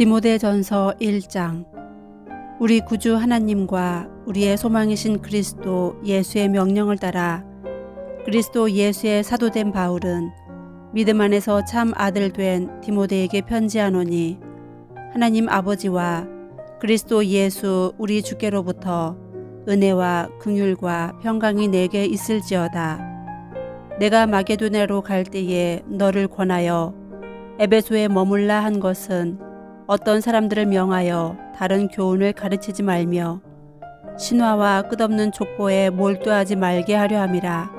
디모데전서 1장. 우리 구주 하나님과 우리의 소망이신 그리스도 예수의 명령을 따라 그리스도 예수의 사도된 바울은 믿음 안에서 참 아들 된 디모데에게 편지하노니, 하나님 아버지와 그리스도 예수 우리 주께로부터 은혜와 긍휼과 평강이 내게 있을지어다. 내가 마게도냐로 갈 때에 너를 권하여 에베소에 머물라 한 것은 어떤 사람들을 명하여 다른 교훈을 가르치지 말며 신화와 끝없는 족보에 몰두하지 말게 하려 함이라.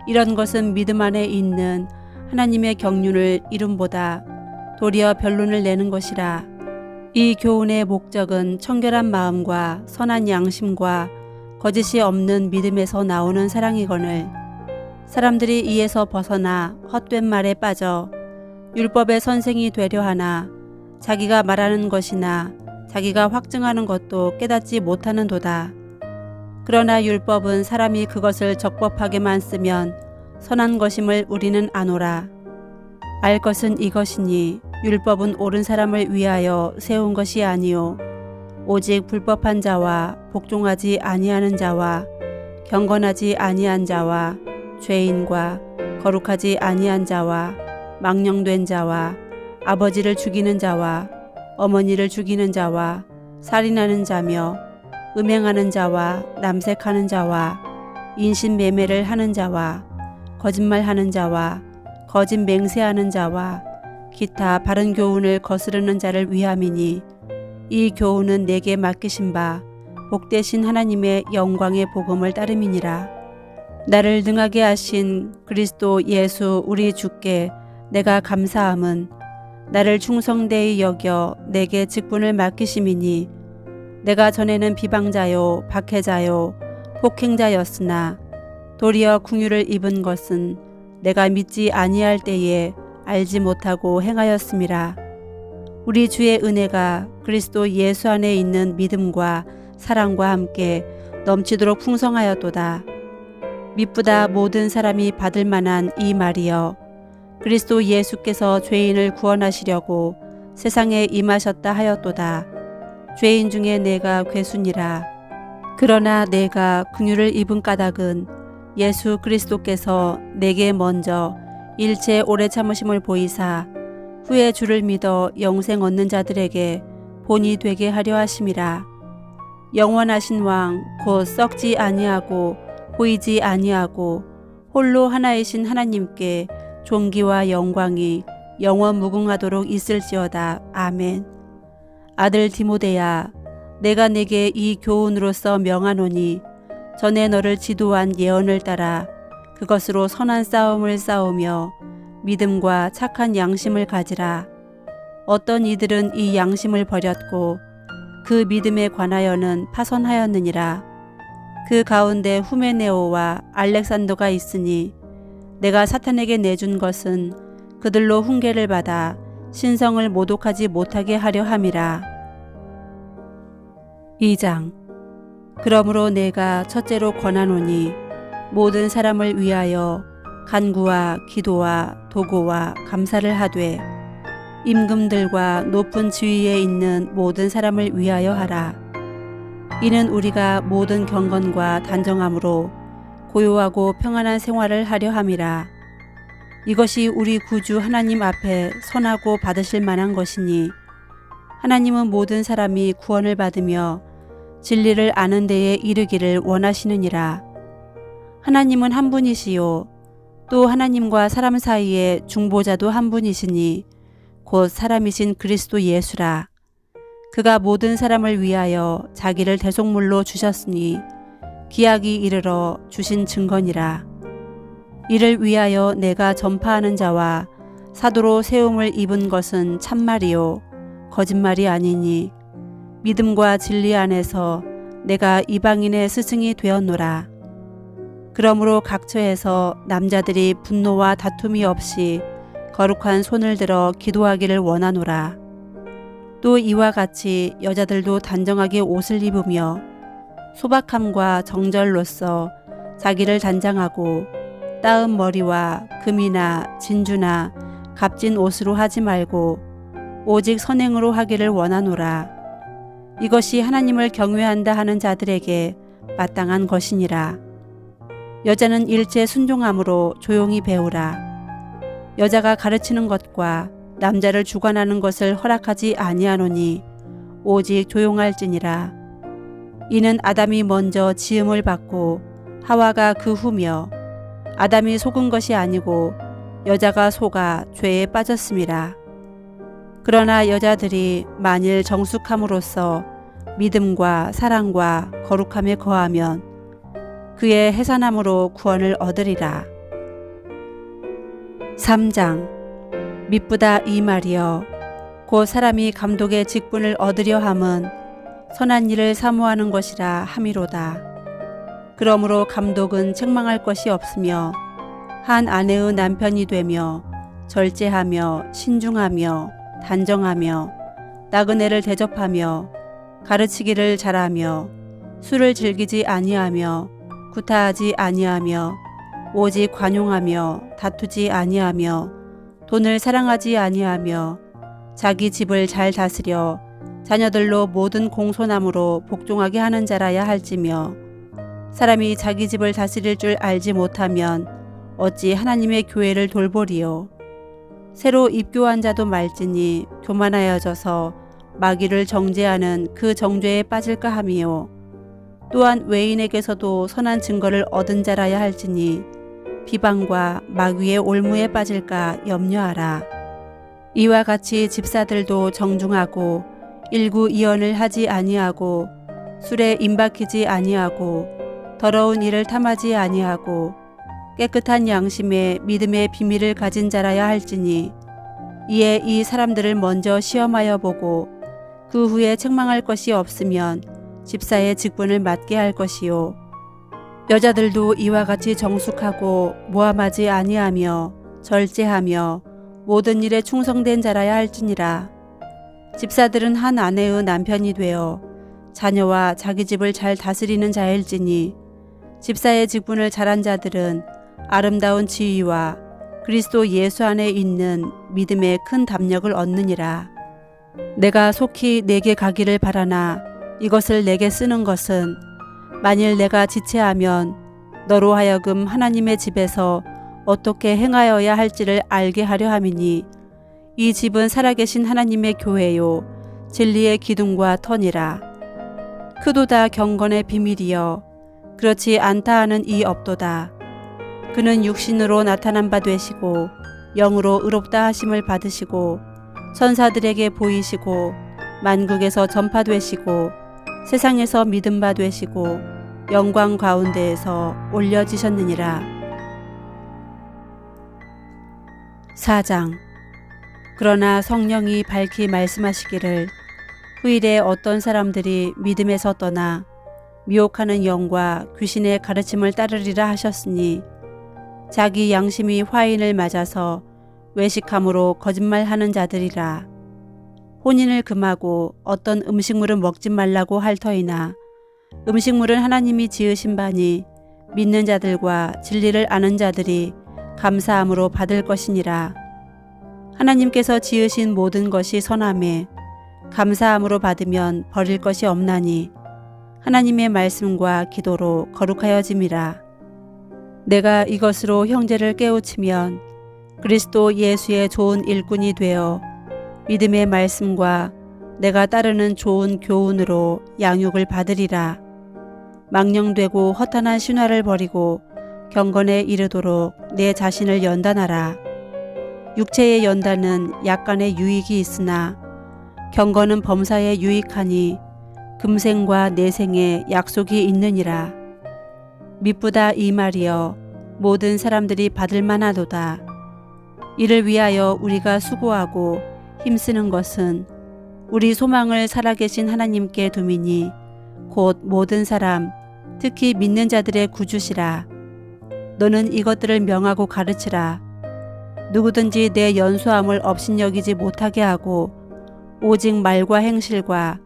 이런 것은 믿음 안에 있는 하나님의 경륜을 이름보다 도리어 변론을 내는 것이라. 이 교훈의 목적은 청결한 마음과 선한 양심과 거짓이 없는 믿음에서 나오는 사랑이거늘, 사람들이 이에서 벗어나 헛된 말에 빠져 율법의 선생이 되려 하나 자기가 말하는 것이나 자기가 확증하는 것도 깨닫지 못하는도다. 그러나 율법은 사람이 그것을 적법하게만 쓰면 선한 것임을 우리는 아노라. 알 것은 이것이니 율법은 옳은 사람을 위하여 세운 것이 아니요 오직 불법한 자와 복종하지 아니하는 자와 경건하지 아니한 자와 죄인과 거룩하지 아니한 자와 망령된 자와 아버지를 죽이는 자와 어머니를 죽이는 자와 살인하는 자며 음행하는 자와 남색하는 자와 인신매매를 하는 자와 거짓말하는 자와 거짓 맹세하는 자와 기타 바른 교훈을 거스르는 자를 위함이니, 이 교훈은 내게 맡기신 바 복되신 하나님의 영광의 복음을 따름이니라. 나를 능하게 하신 그리스도 예수 우리 주께 내가 감사함은 나를 충성되이 여겨 내게 직분을 맡기심이니, 내가 전에는 비방자요 박해자요 폭행자였으나 도리어 긍휼을 입은 것은 내가 믿지 아니할 때에 알지 못하고 행하였음이라. 우리 주의 은혜가 그리스도 예수 안에 있는 믿음과 사랑과 함께 넘치도록 풍성하였도다. 미쁘다 모든 사람이 받을 만한 이 말이여, 그리스도 예수께서 죄인을 구원하시려고 세상에 임하셨다 하였도다. 죄인 중에 내가 괴순이라. 그러나 내가 긍휼을 입은 까닭은 예수 그리스도께서 내게 먼저 일체 오래 참으심을 보이사 후에 주를 믿어 영생 얻는 자들에게 본이 되게 하려 하심이라. 영원하신 왕 곧 썩지 아니하고 보이지 아니하고 홀로 하나이신 하나님께 존귀와 영광이 영원 무궁하도록 있을지어다. 아멘. 아들 디모데야, 내가 내게 이 교훈으로서 명하노니, 전에 너를 지도한 예언을 따라 그것으로 선한 싸움을 싸우며 믿음과 착한 양심을 가지라. 어떤 이들은 이 양심을 버렸고 그 믿음에 관하여는 파손하였느니라. 그 가운데 후메네오와 알렉산더가 있으니, 내가 사탄에게 내준 것은 그들로 훈계를 받아 신성을 모독하지 못하게 하려 함이라. 2장. 그러므로 내가 첫째로 권하노니, 모든 사람을 위하여 간구와 기도와 도고와 감사를 하되 임금들과 높은 지위에 있는 모든 사람을 위하여 하라. 이는 우리가 모든 경건과 단정함으로 고요하고 평안한 생활을 하려 함이라. 이것이 우리 구주 하나님 앞에 선하고 받으실 만한 것이니, 하나님은 모든 사람이 구원을 받으며 진리를 아는 데에 이르기를 원하시느니라. 하나님은 한 분이시요 또 하나님과 사람 사이에 중보자도 한 분이시니 곧 사람이신 그리스도 예수라. 그가 모든 사람을 위하여 자기를 대속물로 주셨으니 기약이 이르러 주신 증거니라. 이를 위하여 내가 전파하는 자와 사도로 세움을 입은 것은 참말이요 거짓말이 아니니, 믿음과 진리 안에서 내가 이방인의 스승이 되었노라. 그러므로 각처에서 남자들이 분노와 다툼이 없이 거룩한 손을 들어 기도하기를 원하노라. 또 이와 같이 여자들도 단정하게 옷을 입으며 소박함과 정절로서 자기를 단장하고 따은 머리와 금이나 진주나 값진 옷으로 하지 말고 오직 선행으로 하기를 원하노라. 이것이 하나님을 경외한다 하는 자들에게 마땅한 것이니라. 여자는 일제 순종함으로 조용히 배우라. 여자가 가르치는 것과 남자를 주관하는 것을 허락하지 아니하노니 오직 조용할지니라. 이는 아담이 먼저 지음을 받고 하와가 그 후며 아담이 속은 것이 아니고 여자가 속아 죄에 빠졌음이라. 그러나 여자들이 만일 정숙함으로써 믿음과 사랑과 거룩함에 거하면 그의 해산함으로 구원을 얻으리라. 3장. 미쁘다 이 말이여 곧 사람이 감독의 직분을 얻으려 함은 선한 일을 사모하는 것이라 함이로다. 그러므로 감독은 책망할 것이 없으며 한 아내의 남편이 되며 절제하며 신중하며 단정하며 나그네를 대접하며 가르치기를 잘하며 술을 즐기지 아니하며 구타하지 아니하며 오직 관용하며 다투지 아니하며 돈을 사랑하지 아니하며 자기 집을 잘 다스려 자녀들로 모든 공손함으로 복종하게 하는 자라야 할지며 사람이 자기 집을 다스릴 줄 알지 못하면 어찌 하나님의 교회를 돌보리요. 새로 입교한 자도 말지니 교만하여져서 마귀를 정죄하는 그 정죄에 빠질까 함이요. 또한 외인에게서도 선한 증거를 얻은 자라야 할지니 비방과 마귀의 올무에 빠질까 염려하라. 이와 같이 집사들도 정중하고 일구이언을 하지 아니하고 술에 임박히지 아니하고 더러운 일을 탐하지 아니하고 깨끗한 양심에 믿음의 비밀을 가진 자라야 할지니 이에 이 사람들을 먼저 시험하여 보고 그 후에 책망할 것이 없으면 집사의 직분을 맡게 할 것이요. 여자들도 이와 같이 정숙하고 모함하지 아니하며 절제하며 모든 일에 충성된 자라야 할지니라. 집사들은 한 아내의 남편이 되어 자녀와 자기 집을 잘 다스리는 자일지니 집사의 직분을 잘한 자들은 아름다운 지위와 그리스도 예수 안에 있는 믿음의 큰 담력을 얻느니라. 내가 속히 내게 가기를 바라나 이것을 내게 쓰는 것은 만일 내가 지체하면 너로 하여금 하나님의 집에서 어떻게 행하여야 할지를 알게 하려 함이니 이 집은 살아계신 하나님의 교회요 진리의 기둥과 터니라. 크도다 경건의 비밀이여 그렇지 않다 하는 이 없도다. 그는 육신으로 나타난 바 되시고 영으로 의롭다 하심을 받으시고 천사들에게 보이시고 만국에서 전파되시고 세상에서 믿음 바 되시고 영광 가운데에서 올려지셨느니라. 4장. 그러나 성령이 밝히 말씀하시기를 후일에 어떤 사람들이 믿음에서 떠나 미혹하는 영과 귀신의 가르침을 따르리라 하셨으니 자기 양심이 화인을 맞아서 외식함으로 거짓말하는 자들이라. 혼인을 금하고 어떤 음식물은 먹지 말라고 할 터이나 음식물은 하나님이 지으신 바니 믿는 자들과 진리를 아는 자들이 감사함으로 받을 것이니라. 하나님께서 지으신 모든 것이 선함에 감사함으로 받으면 버릴 것이 없나니 하나님의 말씀과 기도로 거룩하여짐이라. 내가 이것으로 형제를 깨우치면 그리스도 예수의 좋은 일꾼이 되어 믿음의 말씀과 내가 따르는 좋은 교훈으로 양육을 받으리라. 망령되고 허탄한 신화를 버리고 경건에 이르도록 내 자신을 연단하라. 육체의 연단은 약간의 유익이 있으나 경건은 범사에 유익하니 금생과 내생에 약속이 있느니라. 미쁘다 이 말이여 모든 사람들이 받을 만하도다. 이를 위하여 우리가 수고하고 힘쓰는 것은 우리 소망을 살아계신 하나님께 두미니 곧 모든 사람 특히 믿는 자들의 구주시라. 너는 이것들을 명하고 가르치라. 누구든지 내 연소함을 업신여기지 못하게 하고 오직 말과 행실과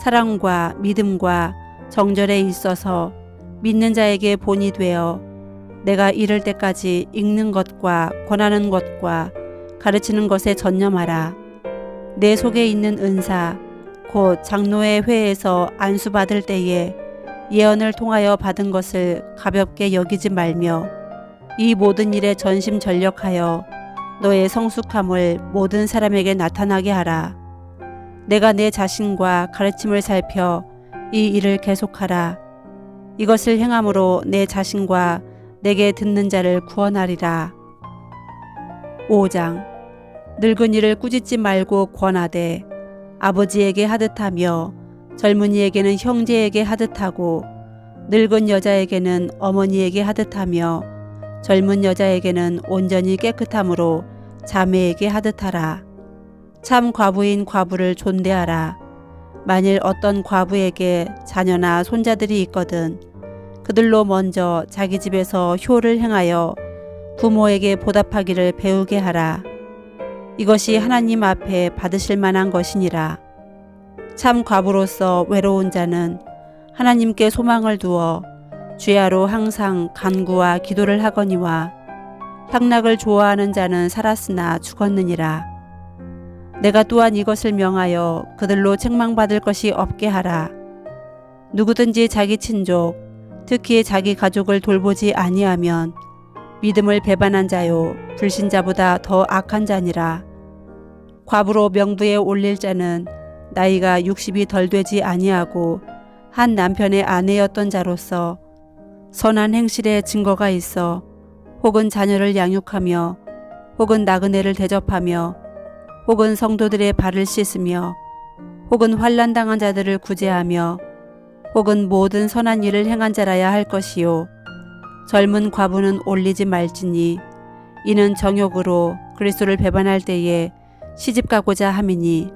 사랑과 믿음과 정절에 있어서 믿는 자에게 본이 되어 내가 이를 때까지 읽는 것과 권하는 것과 가르치는 것에 전념하라. 내 속에 있는 은사 곧 장로의 회에서 안수받을 때에 예언을 통하여 받은 것을 가볍게 여기지 말며 이 모든 일에 전심전력하여 너의 성숙함을 모든 사람에게 나타나게 하라. 내가 내 자신과 가르침을 살펴 이 일을 계속하라. 이것을 행함으로 내 자신과 내게 듣는 자를 구원하리라. 5장. 늙은이를 꾸짖지 말고 권하되 아버지에게 하듯하며 젊은이에게는 형제에게 하듯하고 늙은 여자에게는 어머니에게 하듯하며 젊은 여자에게는 온전히 깨끗함으로 자매에게 하듯하라. 참 과부인 과부를 존대하라. 만일 어떤 과부에게 자녀나 손자들이 있거든 그들로 먼저 자기 집에서 효를 행하여 부모에게 보답하기를 배우게 하라. 이것이 하나님 앞에 받으실 만한 것이니라. 참 과부로서 외로운 자는 하나님께 소망을 두어 주야로 항상 간구와 기도를 하거니와 향락을 좋아하는 자는 살았으나 죽었느니라. 내가 또한 이것을 명하여 그들로 책망받을 것이 없게 하라. 누구든지 자기 친족, 특히 자기 가족을 돌보지 아니하면 믿음을 배반한 자요 불신자보다 더 악한 자니라. 과부로 명부에 올릴 자는 나이가 60이 덜 되지 아니하고 한 남편의 아내였던 자로서 선한 행실에 증거가 있어 혹은 자녀를 양육하며 혹은 나그네를 대접하며 혹은 성도들의 발을 씻으며 혹은 환난당한 자들을 구제하며 혹은 모든 선한 일을 행한 자라야 할 것이요 젊은 과부는 올리지 말지니 이는 정욕으로 그리스도를 배반할 때에 시집가고자 함이니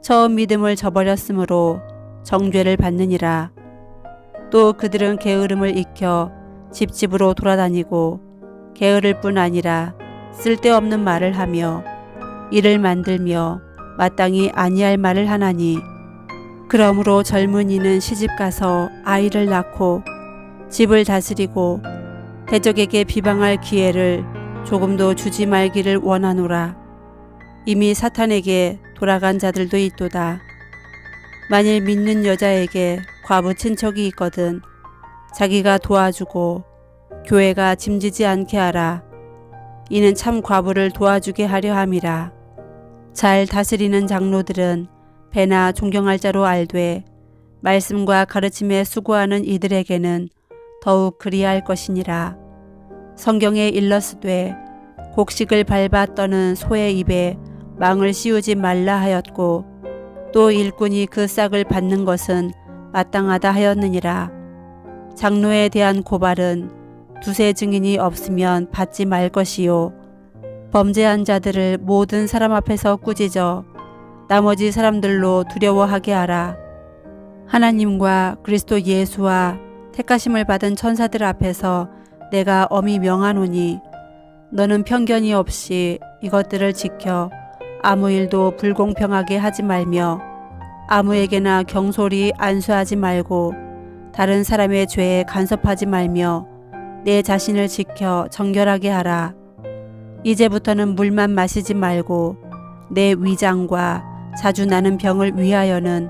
처음 믿음을 저버렸으므로 정죄를 받느니라. 또 그들은 게으름을 익혀 집집으로 돌아다니고 게으를 뿐 아니라 쓸데없는 말을 하며 일을 만들며 마땅히 아니할 말을 하나니 그러므로 젊은이는 시집가서 아이를 낳고 집을 다스리고 대적에게 비방할 기회를 조금도 주지 말기를 원하노라. 이미 사탄에게 돌아간 자들도 있도다. 만일 믿는 여자에게 과부 친척이 있거든 자기가 도와주고 교회가 짐지지 않게 하라. 이는 참 과부를 도와주게 하려 함이라. 잘 다스리는 장로들은 배나 존경할 자로 알되 말씀과 가르침에 수고하는 이들에게는 더욱 그리할 것이니라. 성경에 일렀으되 곡식을 밟아 떠는 소의 입에 망을 씌우지 말라 하였고 또 일꾼이 그 싹을 받는 것은 마땅하다 하였느니라. 장로에 대한 고발은 두세 증인이 없으면 받지 말 것이요 범죄한 자들을 모든 사람 앞에서 꾸짖어 나머지 사람들로 두려워하게 하라. 하나님과 그리스도 예수와 택하심을 받은 천사들 앞에서 내가 엄히 명하노니 너는 편견이 없이 이것들을 지켜 아무 일도 불공평하게 하지 말며 아무에게나 경솔히 안수하지 말고 다른 사람의 죄에 간섭하지 말며 내 자신을 지켜 정결하게 하라. 이제부터는 물만 마시지 말고 내 위장과 자주 나는 병을 위하여는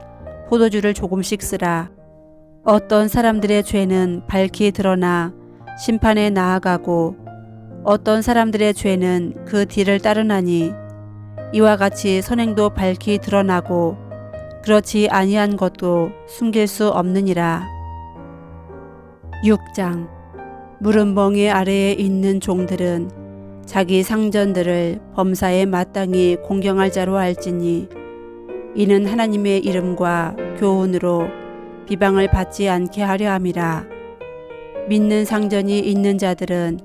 포도주를 조금씩 쓰라. 어떤 사람들의 죄는 밝히 드러나 심판에 나아가고 어떤 사람들의 죄는 그 뒤를 따르나니 이와 같이 선행도 밝히 드러나고 그렇지 아니한 것도 숨길 수 없느니라. 6장. 무른 멍에 아래에 있는 종들은 자기 상전들을 범사에 마땅히 공경할 자로 알지니 이는 하나님의 이름과 교훈으로 비방을 받지 않게 하려 함이라. 믿는 상전이 있는 자들은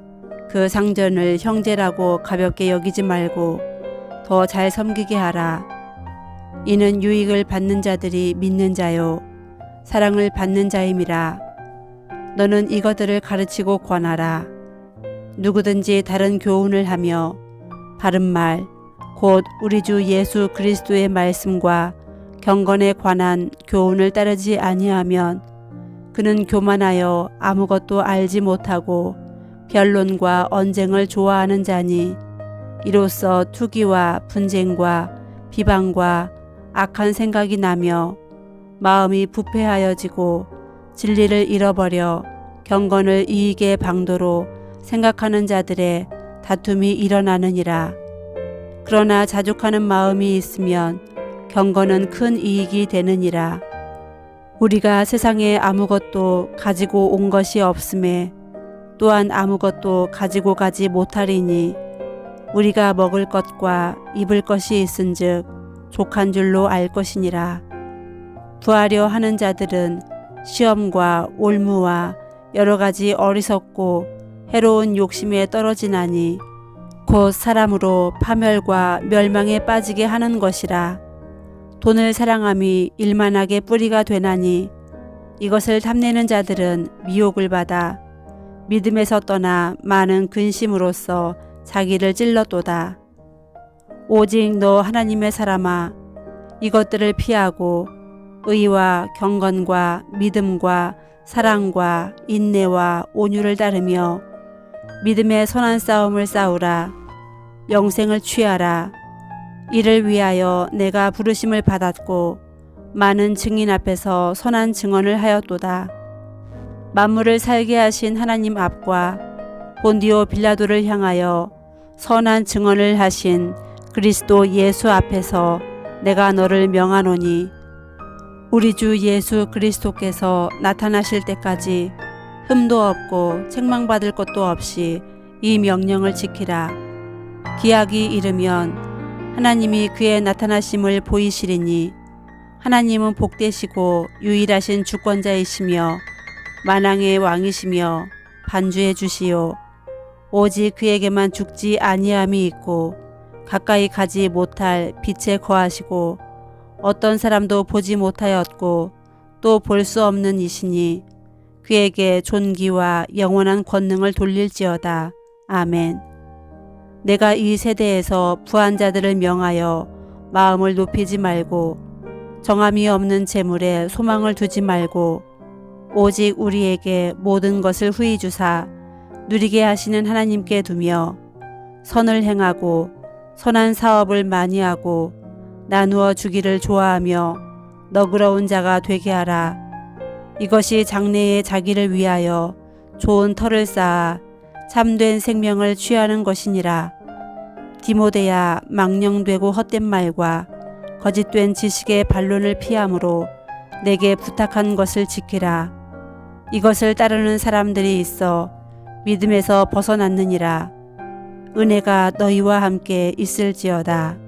그 상전을 형제라고 가볍게 여기지 말고 더 잘 섬기게 하라. 이는 유익을 받는 자들이 믿는 자요 사랑을 받는 자임이라. 너는 이것들을 가르치고 권하라. 누구든지 다른 교훈을 하며 바른 말 곧 우리 주 예수 그리스도의 말씀과 경건에 관한 교훈을 따르지 아니하면 그는 교만하여 아무것도 알지 못하고 변론과 언쟁을 좋아하는 자니 이로써 투기와 분쟁과 비방과 악한 생각이 나며 마음이 부패하여지고 진리를 잃어버려 경건을 이익의 방도로 생각하는 자들의 다툼이 일어나느니라. 그러나 자족하는 마음이 있으면 경건은 큰 이익이 되느니라. 우리가 세상에 아무것도 가지고 온 것이 없음에 또한 아무것도 가지고 가지 못하리니 우리가 먹을 것과 입을 것이 있은즉 족한 줄로 알 것이니라. 구하려 하는 자들은 시험과 올무와 여러 가지 어리석고 해로운 욕심에 떨어지나니 곧 사람으로 파멸과 멸망에 빠지게 하는 것이라. 돈을 사랑함이 일만하게 뿌리가 되나니 이것을 탐내는 자들은 미혹을 받아 믿음에서 떠나 많은 근심으로써 자기를 찔렀도다. 오직 너 하나님의 사람아, 이것들을 피하고 의와 경건과 믿음과 사랑과 인내와 온유를 따르며 믿음의 선한 싸움을 싸우라. 영생을 취하라. 이를 위하여 내가 부르심을 받았고 많은 증인 앞에서 선한 증언을 하였도다. 만물을 살게 하신 하나님 앞과 본디오 빌라도를 향하여 선한 증언을 하신 그리스도 예수 앞에서 내가 너를 명하노니 우리 주 예수 그리스도께서 나타나실 때까지 흠도 없고 책망받을 것도 없이 이 명령을 지키라. 기약이 이르면 하나님이 그의 나타나심을 보이시리니 하나님은 복되시고 유일하신 주권자이시며 만왕의 왕이시며 반주해 주시오. 오직 그에게만 죽지 아니함이 있고 가까이 가지 못할 빛에 거하시고 어떤 사람도 보지 못하였고 또 볼 수 없는 이시니 그에게 존귀와 영원한 권능을 돌릴지어다. 아멘. 내가 이 세대에서 부한 자들을 명하여 마음을 높이지 말고 정함이 없는 재물에 소망을 두지 말고 오직 우리에게 모든 것을 후히 주사 누리게 하시는 하나님께 두며 선을 행하고 선한 사업을 많이 하고 나누어 주기를 좋아하며 너그러운 자가 되게 하라. 이것이 장래에 자기를 위하여 좋은 터를 쌓아 참된 생명을 취하는 것이니라. 디모데야, 망령되고 헛된 말과 거짓된 지식의 반론을 피함으로 내게 부탁한 것을 지키라. 이것을 따르는 사람들이 있어 믿음에서 벗어났느니라. 은혜가 너희와 함께 있을지어다.